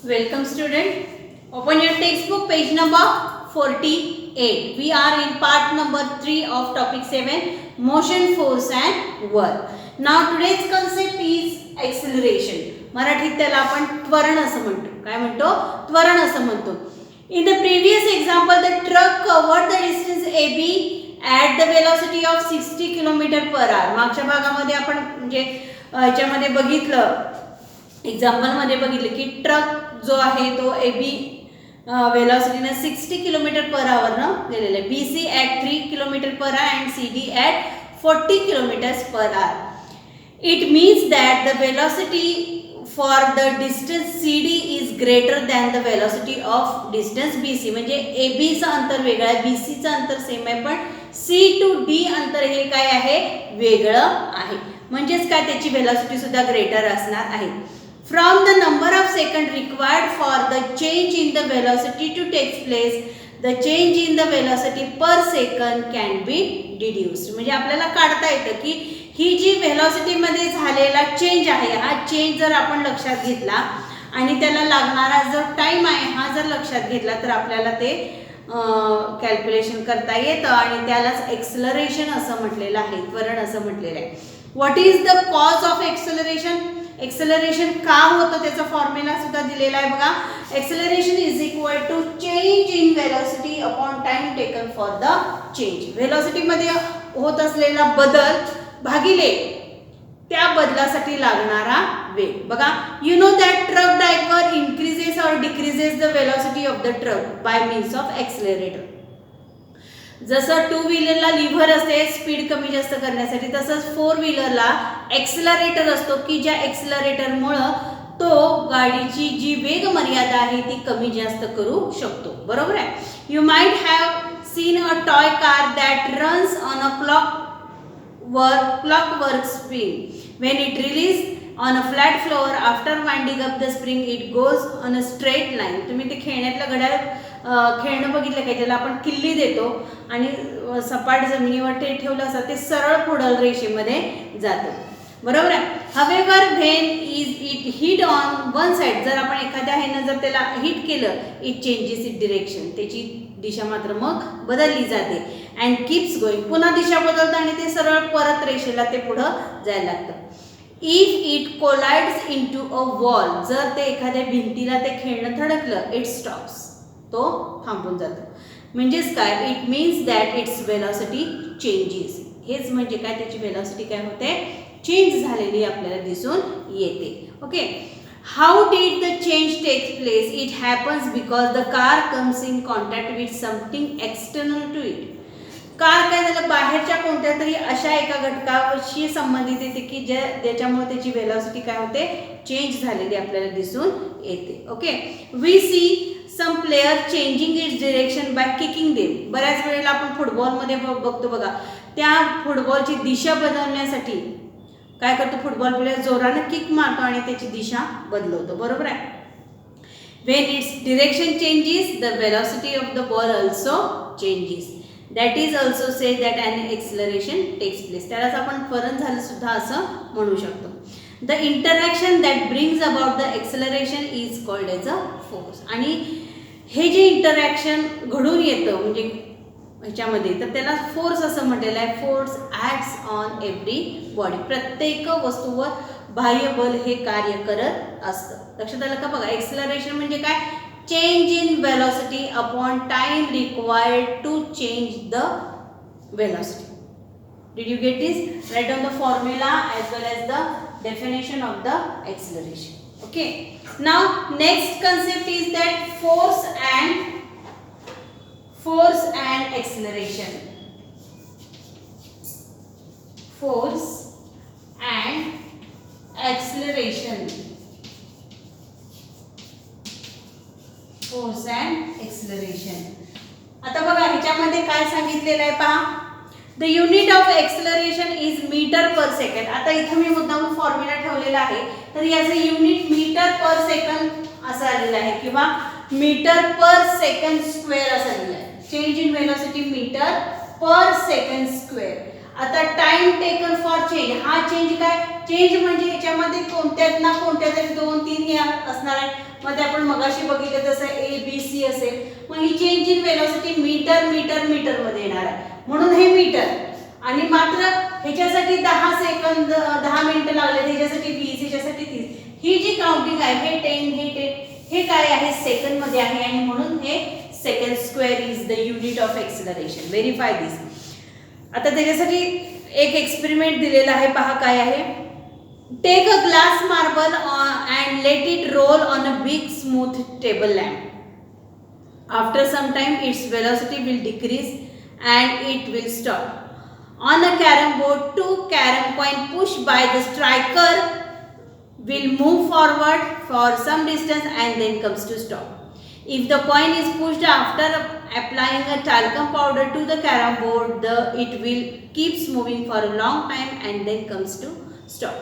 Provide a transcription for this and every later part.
Welcome student. Open your textbook page number 48. We are in part number 3 of topic 7 motion, force and work. Now today's concept is acceleration. मराठीत त्याला आपण त्वरण असं म्हणतो. काय म्हणतो? त्वरण असं म्हणतो. In the previous example the truck covered the distance AB at the velocity of 60 km per hour. मागच्या भागामध्ये आपण म्हणजे याच्यामध्ये बघितलं एक्झाम्पल मध्ये बघितलं की ट्रक जो आहे तो AB वेलोसिटीने 60 किलोमीटर पर आवर न गेलेला आहे. BC at 3 km per hour and CD at 40 kilometers per hour. It means that the velocity for the distance CD is greater than the velocity of distance BC. म्हणजे AB चा अंतर वेगळा आहे, BC चा अंतर सेम आहे, पण C to D अंतर हे काय आहे वेगळं आहे. म्हणजेच काय त्याची वेलोसिटी सुद्धा ग्रेटर असणार आहे. From the number of seconds required for the change in the velocity to take place, the change in the velocity per second can be deduced. म्हणजे आपल्याला काढता येतं की ही जी velocity मध्ये झालेला चेंज आहे हा चेंज जर आपण लक्षात घेतला आणि त्याला लागणारा जो टाइम आहे हा जर लक्षात घेतला तर आपल्याला ते कॅल्क्युलेशन करता येतं आणि त्यालाच एक्सेलरेशन असं म्हटलेलं आहे, त्वरण असं म्हटलेलं आहे. What is the cause of acceleration? Acceleration का होतं त्याचा फॉर्म्युला सुद्धा दिलेला आहे बघा. Acceleration is equal to change in velocity upon time taken for the change. Velocity मध्ये होत असलेला बदल भागिले त्या बदलासाठी लागणारा वेग. बघा you know that truck driver increases or decreases the velocity of the truck bye means of accelerator. जसं टू व्हीलरला लिव्हर असते स्पीड कमी जास्त करण्यासाठी तसंच फोर व्हीलरला एक्सेलरेटर असतो की ज्या एक्सेलरेटरमुळं तो गाडीची जी वेग मर्यादा आहे ती कमी जास्त करू शकतो. बरोबर आहे. You might have seen a toy car that runs on a clockwork spring. When it released on a flat floor after winding up the spring it goes on a straight line. तुम्ही ते खेळण्यातलं घड्याळ खेळणं बघितलं काय ज्याला आपण किल्ली देतो आणि सपाट जमिनीवर ते ठेवलं असतं ते सरळ पुढील रेषेमध्ये जातं. बरोबर आहे. However when is it hit on one side, जर आपण एखाद्या ह्यानं जर त्याला हिट केलं it changes its direction. त्याची दिशा मात्र मग बदलली जाते अँड कीप्स गोइंग. पुन्हा दिशा बदलतं आणि ते सरळ परत रेषेला ते पुढं जायला लागतं. If it collides into a wall, जर ते एखाद्या भिंतीला ते खेळणं धडकलं इट स्टॉप्स, तो थांबून जातो. म्हणजेच काय it means that its velocity changes. हेच म्हणजे काय त्याची वेलोसिटी काय होते चेंज झालेली आपल्याला दिसून येते. Okay. How did the change take place? It happens because the car comes in contact with something external to it. Car काय झालं बाहेरच्या कोणत्या तरी अशा एका घटकाशी संबंधित येते की ज्याच्यामुळे त्याची वेलोसिटी काय होते चेंज झालेली आपल्याला दिसून येते. Okay. We see some player changing its direction by kicking them. बऱ्याच वेळेला आपण फुटबॉलमध्ये बघतो बघा त्या फुटबॉलची दिशा बदलण्यासाठी काय करतो फुटबॉल प्लेयर जोराने किक मारतो आणि त्याची दिशा बदलवतो. बरोबर आहे. When its direction changes the velocity of the ball also changes. That is also say that an acceleration takes place. त्यालाच आपण त्वरण झालं सुद्धा असं म्हणू शकतो. The interaction that brings about the acceleration is called as a force. आणि हे जे इंटरॅक्शन घडून येतं म्हणजे ह्याच्यामध्ये तर त्याला फोर्स असं म्हटलेलं आहे. Force acts on every body. प्रत्येक वस्तूवर बाह्य बल हे कार्य करत असतं. लक्षात आलं का बघा. एक्सेलरेशन म्हणजे काय change in velocity upon time required to change the velocity. Did you get this? Right on the formula as well as the definition of the acceleration. Okay. Now next concept is that force and acceleration. Force and acceleration. Force and acceleration. आता बघा ह्याच्यामध्ये काय सांगितलेलं आहे पहा. The unit of acceleration is metre per second. आता इथं मी मुद्दाम फॉर्म्युला ठेवलेला आहे तर याचं युनिट मीटर पर सेकंड असं आलेलं आहे किंवा मीटर पर सेकंड स्क्वेअर असं आलेलं आहे. Change in velocity metre per second square. आता टाइम टेकन फॉर चेंज हा चेंज काय चेंज म्हणजे याच्यामध्ये कोणत्यात ना कोणत्या तरी 2-3 असणार आहे. मग ते आपण मगाशी बघितलं तसं ABC असेल, मग ही change in velocity metre metre मीटरमध्ये येणार आहे, म्हणून हे मीटर. आणि मात्र ह्याच्यासाठी 10 सेकंद 10 मिनिटं लागले, ह्याच्यासाठी 20, ह्याच्यासाठी 30. ही जी काउंटिंग आहे हे 10 हे 10 हे काय आहे सेकंड मध्ये आहे, आणि म्हणून हे second square is the unit of acceleration. Verify this. आता त्याच्यासाठी एक एक्सपेरिमेंट दिलेला आहे, पहा काय आहे. Take a glass marble and let it roll on a big smooth table lamp. After some time its velocity will decrease and it will stop. On a carom board, 2 carom coin pushed by the striker will move forward for some distance and then comes to stop. If the coin is pushed after applying a talcum powder to the carom board, it will keeps moving for a long time and then comes to stop.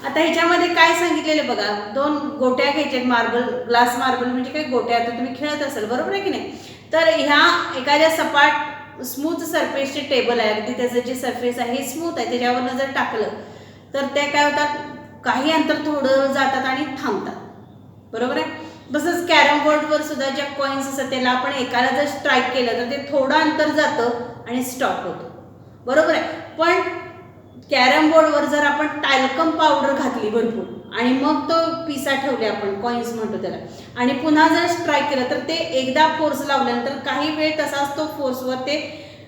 आता ह्याच्यामध्ये काय सांगितलेले बघा, 2 गोट्या घ्यायच्या, marble glass marble म्हणजे काय गोट्या, आता तुम्ही खेळत असाल बरोबर आहे की नाही. तर ह्या एखाद्या सपाट स्मूथ सरफेसचे टेबल आहे, अगदी त्याचं जे सरफेस आहे हे स्मूथ आहे, त्याच्यावर जर टाकलं तर ते काय होतात, काही अंतर थोडं जातात आणि थांबतात, बरोबर आहे. तसंच कॅरम बोर्डवर सुद्धा ज्या कॉईन्स असतात त्याला आपण एकाला जर स्ट्राईक केलं तर ते थोडं अंतर जातं आणि स्टॉप होतं, बरोबर आहे. पण कॅरम बोर्डवर जर आपण टॅल्कम पावडर घातली भरपूर आणि मग तो पिसा ठेवले, आपण कॉईन्स म्हणतो त्याला, आणि पुन्हा जर स्ट्राईक केलं तर ते एकदा फोर्स लावल्यानंतर काही वेळ तसाच तो फोर्सवर ते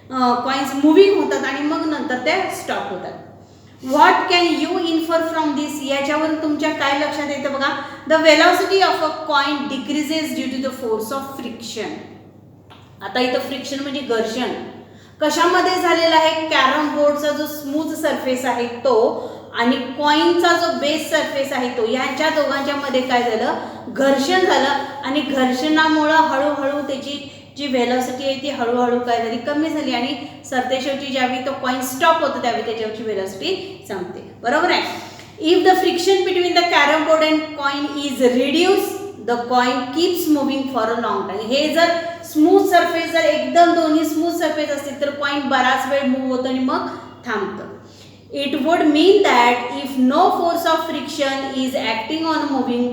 कॉईन्स मुव्हिंग होतात आणि मग नंतर ते स्टॉप होतात. What can you infer from this, याच्यावरून तुमच्या काय लक्षात येतं बघा. The velocity of a coin decreases due to the force of friction. आता इथं फ्रिक्शन म्हणजे घर्षण कशामध्ये झालेला आहे, कॅरम बोर्डचा जो स्मूथ सरफेस आहे तो आणि कॉइनचा जो बेस सरफेस आहे तो, यांच्या दोघांच्या मध्ये काय झालं, घर्षण झालं. आणि घर्षणामुळे हळूहळू त्याची जी वेलॉसिटी आहे ती हळूहळू काय झाली, कमी झाली, आणि सरतेशेवटी ज्यावेळी तो कॉइन स्टॉप होतो त्यावेळी त्याच्यावरची वेलॉसिटी संपते, बरोबर आहे. If the friction between the carrom board and coin is reduce, the coin keeps moving for a long time. हे जर स्मूथ सरफेस, जर एकदम दोन्ही स्मूथ सरफेस असतील तर कॉइन बराच वेळ मूव्ह होतं आणि मग थांबतं. It would mean that if no force of friction is acting on a moving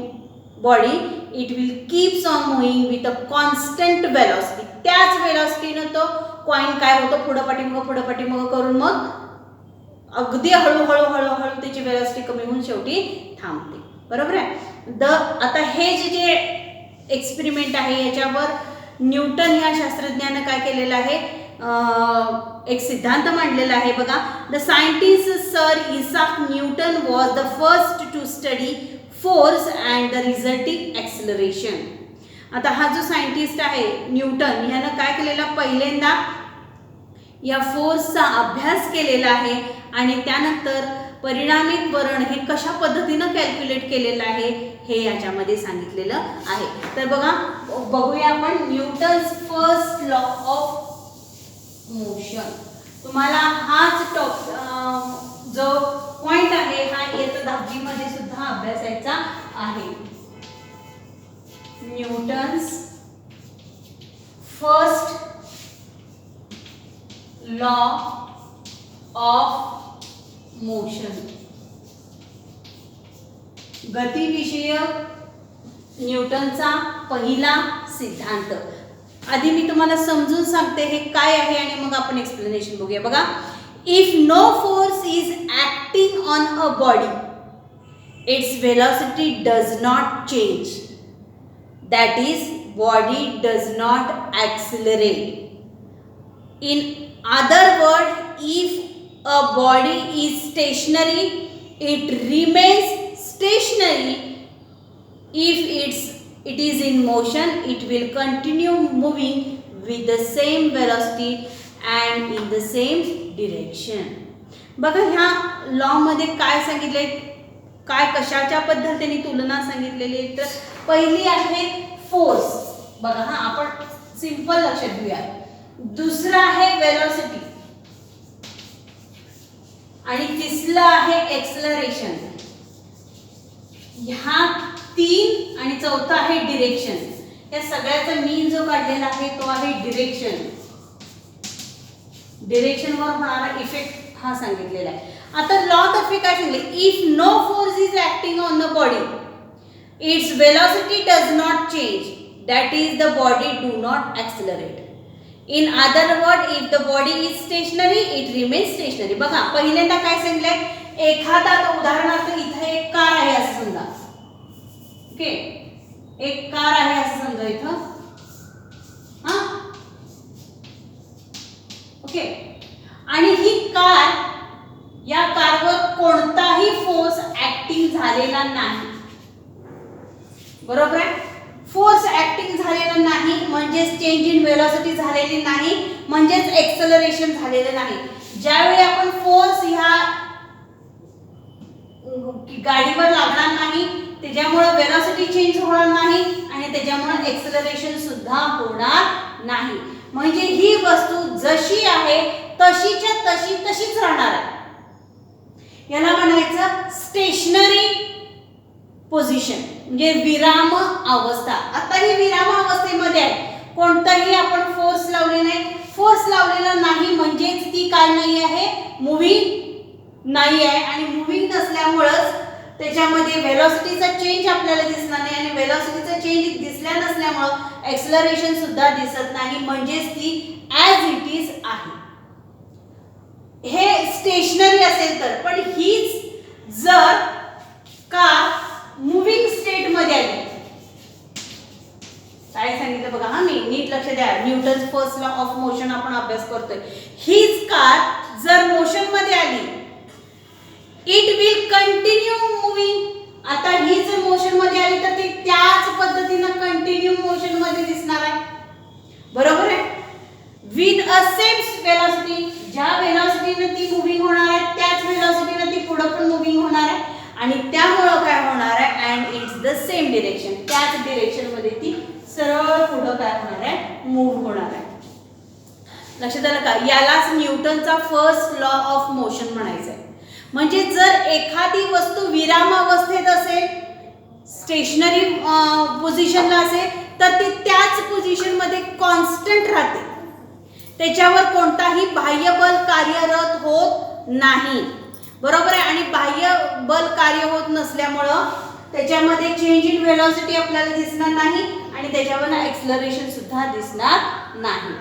body, it will keeps on moving with a constant velocity. त्याच वेलॉसिटीनं तो कॉइन काय होतो, पुढं पाठीमागं करून मग अगदी हळूहळू हळूहळू त्याची वेलॉसिटी कमी होऊन शेवटी थांबते, बरोबर आहे. आता हे जे एक्सपेरिमेंट आहे याच्यावर न्यूटन या शास्त्रज्ञानं काय केलेलं आहे, एक सिद्धांत मांडलेला आहे बघा. The scientist sir Isaac Newton was the first to study force and the resulting acceleration. आता हा जो सायंटिस्ट आहे न्यूटन यानं काय केलेला, पहिल्यांदा या फोर्सचा अभ्यास केलेला आहे आणि त्यानंतर परिणामी त्वरण हे कशा पद्धतीनं कॅल्क्युलेट केलेलं आहे हे याच्यामध्ये सांगितलेलं आहे. तर बघा, बघूया आपण Newton's first law of motion. तुम्हाला हाच जो पॉइंट आहे हा येत्या 10वी मध्ये सुद्धा अभ्यासायचा आहे. Newton's first law of motion. गतिविषयक न्यूटनचा पहिला सिद्धांत. आधी मी तुम्हाला समजून सांगते हे काय आहे आणि मग आपण एक्सप्लेनेशन बघूया. बघा, if no force is acting on a body, its velocity does not change. That is body does not accelerate. In other word, if a body is stationary, it remains stationary. If it is in motion, it will continue moving with the same velocity and in the same direction. बघा, ह्या law मध्ये काय सांगितले, काय कशाच्या पद्धतीने तुलना सांगितलेली. तर पहिली आहे फोर्स. बघा हा, आपण सिंपल लक्षात घेऊया. दुसरा आहे वेलोसिटी आणि तिसरा आहे एक्सेलरेशन. ह्या 3 आणि चौथा आहे डिरेक्शन. या सगळ्याचा मीन जो काढलेला आहे तो आहे डिरेक्शन. डिरेक्शनवर होणारा इफेक्ट हा सांगितलेला आहे. आता लॉ तर्फे काय सांगितले, if no force is acting on the body, its velocity does not change, that is the body do not accelerate. In other word, if the body is stationary, it remains stationary. बघा पहिल्यांदा काय सांगितलंय, एखादा उदाहरणार्थ इथे एक car आहे असं समजा, ओके, एक कार आहे असं समजा इथं, हा ओके, आणि ही कार, या कारवर कोणताही फोर्स ऍक्टिंग झालेला नाही, बरोबर आहे. फोर्स ऍक्टिंग झालेला नाही म्हणजेच चेंज इन वेलोसिटी झालेली नाही, म्हणजेच एक्सेलरेशन झालेलं नाही. ज्यावेळी आपण फोर्स ह्या गाडीवर लागणार नाही, त्याच्यामुळे वेलोसिटी चेंज होणार नाही आणि त्याच्यामुळे एक्सेलरेशन सुद्धा होणार नाही. म्हणजे ही वस्तू जशी आहे तशीच्या तशी तशीच राहणार आहे. याला म्हणायचं स्टेशनरी पोझिशन, म्हणजे विराम अवस्था. आता ही विराम अवस्थेमध्ये आहे, कोणताही आपण फोर्स लावले नाही. फोर्स लावलेला नाही म्हणजेच ती काय नाही आहे, मूव्हिंग नाही आहे. आणि मूव्हिंग नसल्यामुळेच त्याच्यामध्ये वेलोसिटीचा चेंज आपल्याला दिसणार नाही, आणि वेलोसिटीचा चेंज दिसल्या नसल्यामुळे एक्सेलरेशन सुद्धा दिसत नाही, म्हणजेच ती ॲज इट इज आहे. हे स्टेशनरी असेल तर, पण हीच जर कार मूव्हिंग स्टेट मध्ये आली, काय सांगितलं बघा, हा मी नीट लक्ष द्या, Newton's first law of motion आपण अभ्यास करतोय. हीच कार जर मोशन मध्ये आली, इट विल कंटिन्यू मूव्हिंग. आता ही जर मोशन मध्ये आली तर ती त्याच पद्धतीने कंटिन्यू मोशन मध्ये दिसणार आहे, बरोबर आहे. विथ अ सेम वेलोसिटी, ज्या वेलोसिटीने ती मूव्हिंग होणार आहे त्याच वेलोसिटीने ती पुढे पण मूव्हिंग होणार आहे, आणि त्यामुळे काय होणार आहे, and it's the same direction, त्याच डिरेक्शन मध्ये ती सरळ पुढे काय होणार आहे, मूव्ह होणार आहे. लक्षात आलं का? यालाच न्यूटनचा फर्स्ट लॉ ऑफ मोशन म्हणायचं आहे. म्हणजे जर एखादी वस्तू विराम अवस्थेत असेल, स्टेशनरी पोझिशनला असेल, तर ती त्याच पोझिशन मध्ये कॉन्स्टंट राहते, त्याच्यावर कोणताही बाह्य बल कार्यरत होत नाही, बरोबर आहे. आणि बाह्य बल कार्य होत नसल्यामुळं त्याच्यामध्ये चेंज इन वेलोसिटी आपल्याला दिसणार नाही, आणि त्याच्यावर एक्सेलरेशन सुद्धा दिसणार नाही.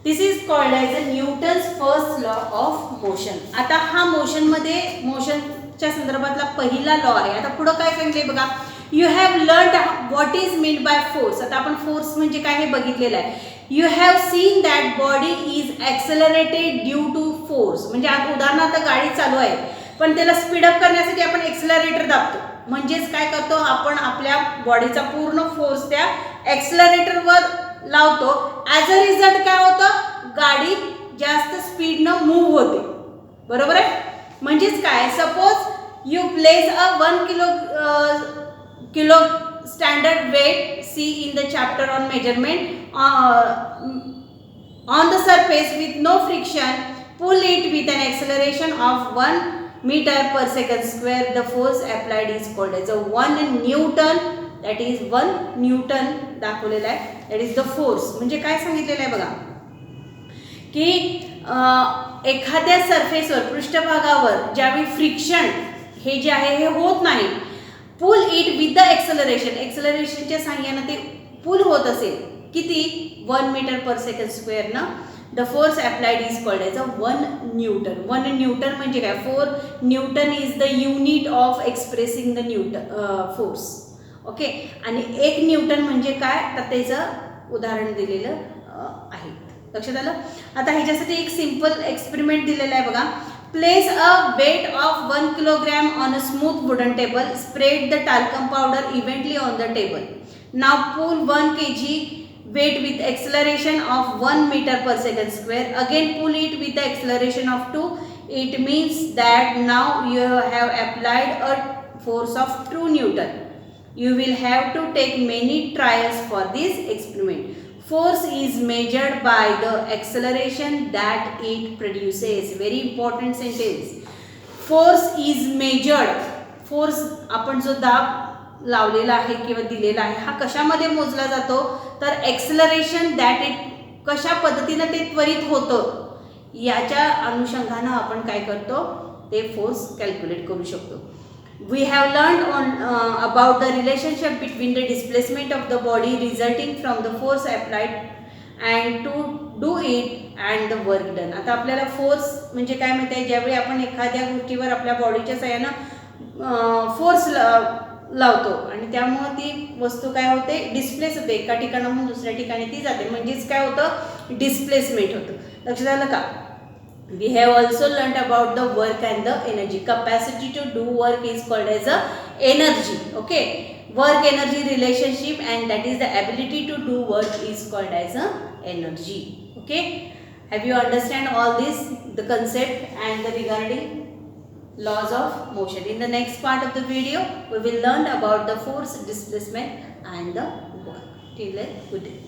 This is called as a Newton's first law of motion. आता हा मोशनमध्ये, मोशनच्या संदर्भातला पहिला लॉ आहे. आता पुढे काय सांगितले बघा, you have learned what is mean by force. आता आपण फोर्स म्हणजे काय हे बघितलेलं आहे. You have seen that body is accelerated due to force. म्हणजे आता उदाहरणार्थ गाडी चालू आहे, पण त्याला स्पीडअप करण्यासाठी आपण एक्सेलरेटर दाबतो, म्हणजेच काय करतो, आपण आपल्या बॉडीचा पूर्ण फोर्स त्या एक्सेलरेटरवर लावतो. ॲज अ रिझल्ट काय होतं, गाडी जास्त स्पीडनं मूव्ह होते, बरोबर आहे. म्हणजेच काय, suppose you place a 1 kilo standard weight, see in the chapter on measurement, on the surface with no friction, pull it with an acceleration of 1 meter per second square, the force applied is called as a 1 Newton. that is 1 Newton दाखवलेला आहे, that is the force. म्हणजे काय सांगितलेलं आहे बघा, की एखाद्या सरफेसवर, पृष्ठभागावर ज्यावेळी फ्रिक्शन हे जे आहे हे होत नाही, pull it with the acceleration, एक्सेलरेशनच्या साहाय्याने ते पुल होत असेल, किती, 1 मीटर पर सेकंड स्क्वेअर ना, the force applied is called as a 1 newton. 1 newton म्हणजे काय, 4 newton is the unit of expressing the force, okay. आणि 1 न्यूटन म्हणजे काय, तर त्याचं उदाहरण दिलेलं आहे. लक्षात आलं. आता ह्याच्यासाठी एक सिंपल एक्सपेरिमेंट दिलेला आहे बघा. Place a weight of 1 kilogram on a smooth wooden table. Spread the talcum powder evenly on the table. Now pull 1 kg weight with acceleration of 1 meter per second square. Again pull it with the acceleration of 2. It means that now you have applied a force of 2 Newton. You will have to take many trials for this experiment. Force is measured by the acceleration that it produces. Very important sentence. Force is measured. Force आपण जो दाब लावलेला आहे किंवा दिलेला आहे हा कशामध्ये मोजला जातो, तर एक्सेलरेशन दॅट इट, कशा पद्धतीने ते त्वरित होतं याच्या अनुषंगाने आपण काय करतो, ते फोर्स कॅल्क्युलेट करू शकतो. We have learned on about the relationship between the displacement of the body resulting from the force applied and to do it and the work done. आता आपल्याला फोर्स म्हणजे काय माहिती आहे, ज्यावेळी आपण एखाद्या गोष्टीवर आपल्या बॉडीच्या सहाय्यानं फोर्स लावतो आणि त्यामुळे ती वस्तू काय होते, डिस्प्लेस होते, एका ठिकाणाहून दुसऱ्या ठिकाणी ती जाते, म्हणजेच काय होतं, डिस्प्लेसमेंट होतं. लक्षात आलं का? We have also learnt about the work and the energy. Capacity to do work is called as a energy. Okay, work energy relationship, and that is the ability to do work is called as a energy. Okay, have you understand all this, the concept and the regarding laws of motion? In the next part of the video we will learn about the force, displacement and the work. Till then, good day.